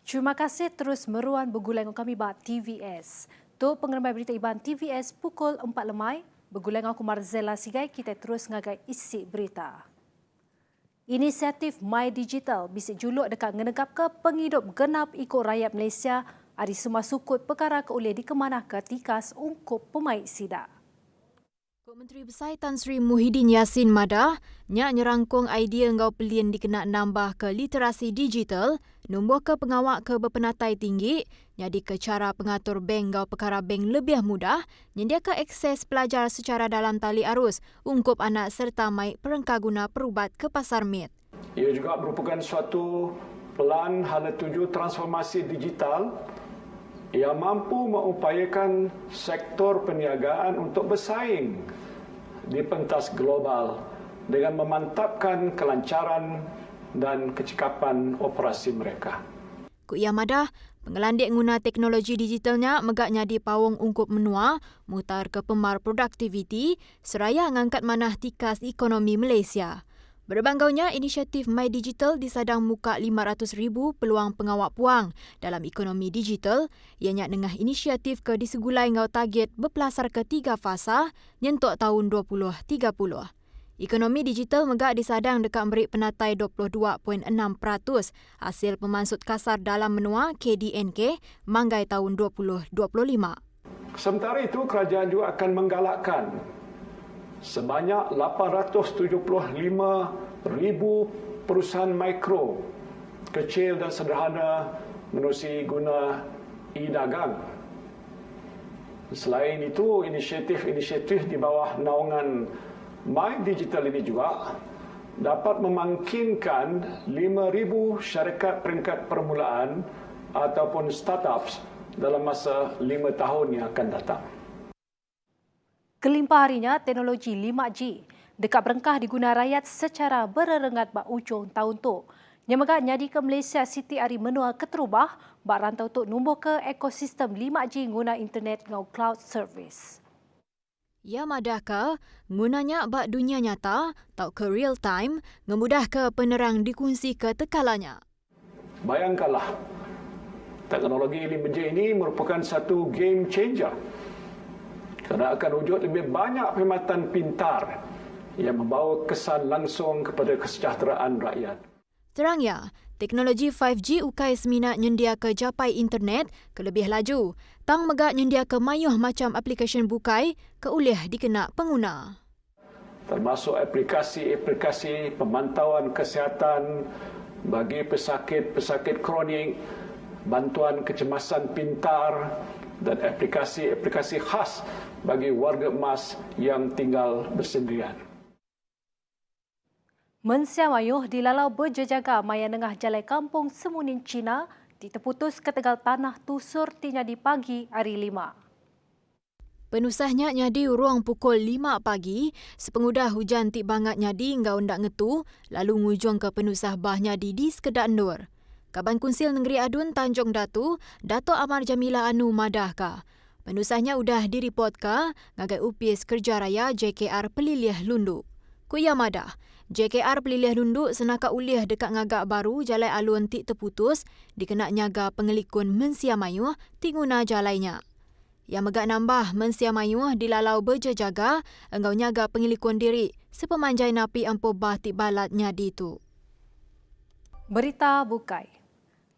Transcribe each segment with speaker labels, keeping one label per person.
Speaker 1: Terima kasih terus meruan bergulang kami ba TVS. Tu pengeramai berita Iban TVS pukul 4 lemai. Bergulang aku Marzella Sigai, kita terus ngagai isi berita. Inisiatif My Digital bisik juluk dekat ngenegap ke penghidup genap ikut rakyat Malaysia hari semua sukut perkara keulih dikemanah ke tikas ungkup pemain sidak.
Speaker 2: Menteri Besar Tan Sri Muhyiddin Yassin Madah nyak nyerangkung idea ngau pelien dikena nambah ke literasi digital, nombor ke pengawak ke berpenatai tinggi, jadi ke cara pengatur bank ngau perkara bank lebih mudah, nyedia ke akses pelajar secara dalam tali arus, ungkup anak serta mai perengkah guna perubat ke pasar mit.
Speaker 3: Ia juga merupakan suatu pelan hala tuju transformasi digital yang mampu mengupayakan sektor perniagaan untuk bersaing di pentas global dengan memantapkan kelancaran dan kecekapan operasi mereka.
Speaker 2: Kuya Madah, pengelandik guna teknologi digitalnya megaknya di pawong ungkup menua, mutar ke pemar produktiviti, seraya ngangkat manah tikas ekonomi Malaysia. Berbanggaunya, inisiatif My Digital disadang muka 500,000 peluang pengawak puang dalam ekonomi digital. Ianya dengah inisiatif ke disegulai ngau target berpelasar ke 3 fasa nyentuk tahun 2030. Ekonomi digital megak disadang dekat merik penatai 22.6% hasil pemansut kasar dalam menua KDNK manggai tahun 2025.
Speaker 3: Sementara itu, kerajaan juga akan menggalakkan sebanyak 875,000 perusahaan mikro, kecil dan sederhana menerusi guna e-dagang. Selain itu, inisiatif di bawah naungan My Digital ini juga dapat memangkinkan 5,000 syarikat peringkat permulaan ataupun startups dalam masa 5 tahun yang akan datang.
Speaker 1: Kelimpah harinya teknologi 5G dekat berengkah diguna rakyat secara bererengat bak ujung tahun tu. Nyamaga nyadi ke Malaysia Siti hari menua keterubah bak rantau tu nombor ke ekosistem 5G guna internet ngau cloud service.
Speaker 2: Ya madaka, gunanya bak dunia nyata, tau ke real time, ngemudah ke penerang dikunci ke tekalanya.
Speaker 3: Bayangkanlah, teknologi 5G ini merupakan satu game changer. Kerana akan wujud lebih banyak perkhidmatan pintar yang membawa kesan langsung kepada kesejahteraan rakyat.
Speaker 2: Terangnya, teknologi 5G ukai seminat nyendia ke japai internet ke lebih laju. Tang megak nyendia ke mayuh macam aplikasi bukai ke ulih dikena pengguna.
Speaker 3: Termasuk aplikasi pemantauan kesihatan bagi pesakit kronik, bantuan kecemasan pintar dan aplikasi khas bagi warga emas yang tinggal bersendirian.
Speaker 1: Mensia mayuh dilalau berjejaga maya nengah jalai kampung Semunin Cina diterputus ke tegal tanah tusur tinya di pagi hari 5.
Speaker 2: Penusahnya nyadi ruang pukul 5 pagi, sepengudah hujan tik bangat nyadi hingga undak ngetu, lalu ngujung ke penusah bah nyadi di Skedak Nur. Kaban Kunsil Negeri Adun Tanjung Datu, Dato' Amar Jamila Anu Madahka. Penusahnya udah diripotkan ngagai UPS Kerja Raya JKR Pelilih Lundu. Kuya Madah, JKR Pelilih Lundu senaka ulih dekat ngagak baru jalai alun tik terputus, dikena nyaga pengelikun Mensia Mayuh tinguna jalainya. Yang megak nambah Mensia Mayuh dilalau berjejaga, enggau nyaga pengelikun diri, sepemanjai napi ampuh bah tik balat nyadi tu.
Speaker 1: Berita bukai.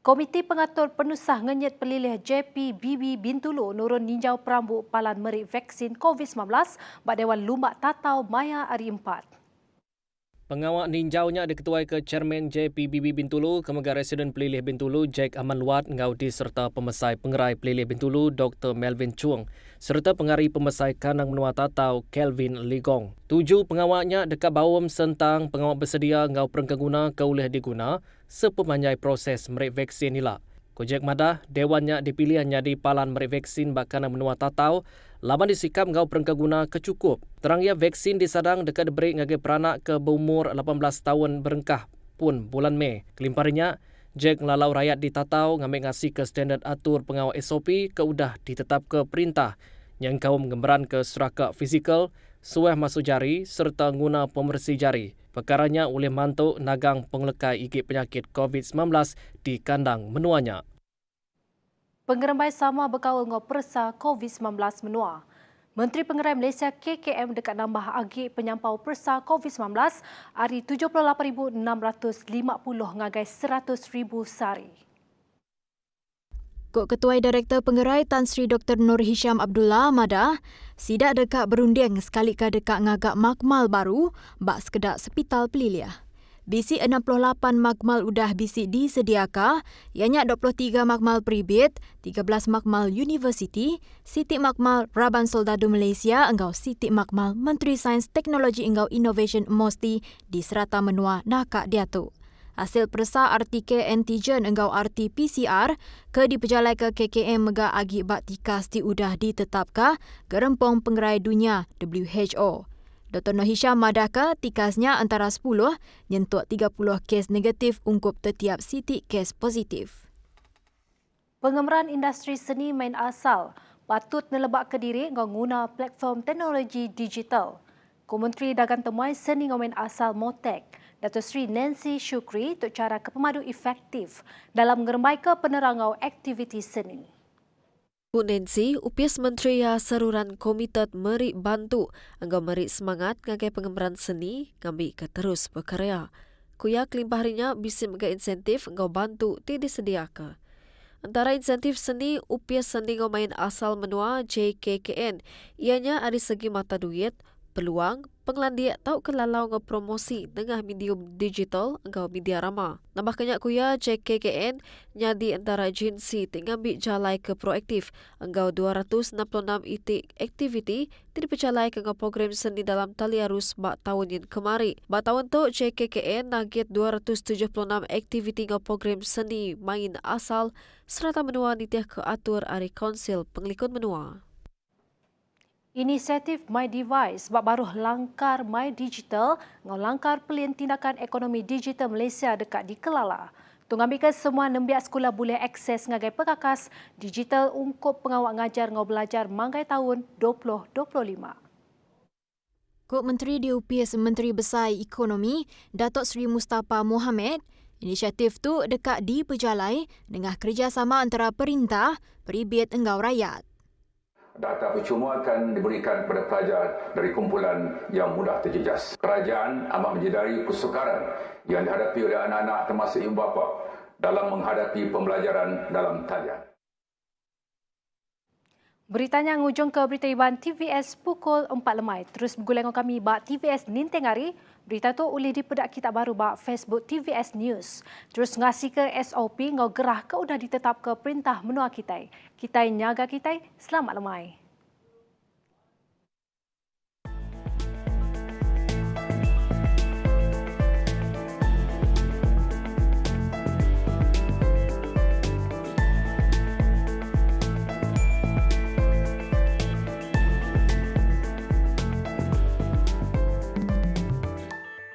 Speaker 1: Komiti Pengatur Penusah Ngenyet Pelilih JPBB Bintulu nurun ninjau perambut palan merik vaksin COVID-19 bak Dewan Lumbak Tatau Maya hari 4.
Speaker 4: Pengawak ninjaunya diketuai ke Chairman JPBB Bintulu, Kemegar Residen Pelilih Bintulu Jack Aman Luat ngaudi serta Pemesai Pengerai Pelilih Bintulu Dr. Melvin Chuang serta Pengari Pemesai Kanang Menua Tatau Kelvin Ligong. 7 pengawaknya dekat bawam sentang pengawak bersedia ngau perengkaguna keulih diguna sepemanjai proses merik vaksin ila. Kojek Madah, Dewannya dipilih nyadi palan merik vaksin bak Kanang Menua Tatau laman disikap ngau perengkaguna kecukup. Terangnya vaksin disadang dekat diberi ngagai peranak ke berumur 18 tahun berengkah pun bulan Mei. Kelimparinya, Jack lalau rakyat di Tatau ngambil ngasih ke standard atur pengawal SOP ke udah ditetap ke perintah yang kaum gemberan ke serakak fizikal, suah masuk jari serta guna pemersih jari. Perkaranya oleh mantuk nagang penglekai igit penyakit COVID-19 di kandang menuanya.
Speaker 1: pengerembai sama berkaul dengan persa COVID-19 menua. Menteri Pengerai Malaysia KKM dekat nambah agik penyampau persa COVID-19 hari 78,650 ngagai 100,000 sehari.
Speaker 2: Kok Ketua Direktur Pengerai Tan Sri Dr. Nur Hisham Abdullah Madah, sidak dekat berunding sekali ke dekat ngagak makmal baru bak sekedar Hospital Peliliah. Bisi 68 makmal udah bisi disediakan, ianya 23 makmal peribit, 13 makmal universiti, Siti Makmal Raban Soldadu Malaysia engkau Siti Makmal Menteri Sains Teknologi engkau Innovation Mosti di serata menua nakak diatu. Hasil persa RTK antigen engkau RT-PCR ke diperjalai ke KKM mega agi bak tikas udah ditetapkan Gerempong Pengerai Dunia WHO. Dr. Nur Hisham madaka tikasnya antara 10 nyentuk 30 kes negatif ungkup setiap siti kes positif.
Speaker 1: Pengemeran industri seni main asal patut nelebak ke diri guna platform teknologi digital. Kementeri Dagang Temuai Seni Main Asal Motek, Dato' Sri Nancy Shukri untuk cara kepemadu efektif dalam mengerembai ke penerangau aktiviti seni.
Speaker 5: Bu Nancy, upias Menteri ya seruran komited meri bantu anggo meri semangat ngagai pengembaraan seni ngambil ke terus berkarya. Kuya kelimpah harinya bisa mega insentif anggo bantu tidak disediakan. Antara insentif seni upias seni main asal menua JKKN, ianya ada segi mata duit, peluang, penglandia tau kelalau ngepromosi dengan medium digital engkau media rama. Nambah kenyak kuya JKKN nyadi antara agensi ngambil jalai ke proaktif engkau 266 itik aktiviti diperjalai ke program seni dalam tali arus bak tahun yang kemari. Bak tahun tu JKKN nagit 276 aktiviti ngau program seni main asal serta menua nitiah ke atur ari konsil penglikut menua.
Speaker 1: Inisiatif My Device bak baruh langkar My Digital ngau langkar pelin tindakan ekonomi digital Malaysia dekat di Kelala. Tunggambikan semua nembiak sekolah boleh akses ngagai pekakas digital ungkup pengawak ngajar ngau belajar manggai tahun 2025.
Speaker 2: Kok Menteri diupias Menteri Besar Ekonomi Datuk Seri Mustafa Mohamed, inisiatif tu dekat diperjalai dengan kerjasama antara perintah, peribit engkau rakyat.
Speaker 6: Data percuma akan diberikan kepada pelajar dari kumpulan yang mudah terjejas. Kerajaan amat menyedari kesukaran yang dihadapi oleh anak-anak termasuk ibu bapa dalam menghadapi pembelajaran dalam talian.
Speaker 1: Beritanya ngujung ke berita Iban TVS pukul 4 lemai. Terus bergulai dengan kami bak TVS Ninteng hari. Berita tu boleh dipedak kita baru bak Facebook TVS News. Terus ngasih ke SOP ngau gerah ke udah ditetap ke perintah menua kita. Kita nyaga kita. Selamat lemai.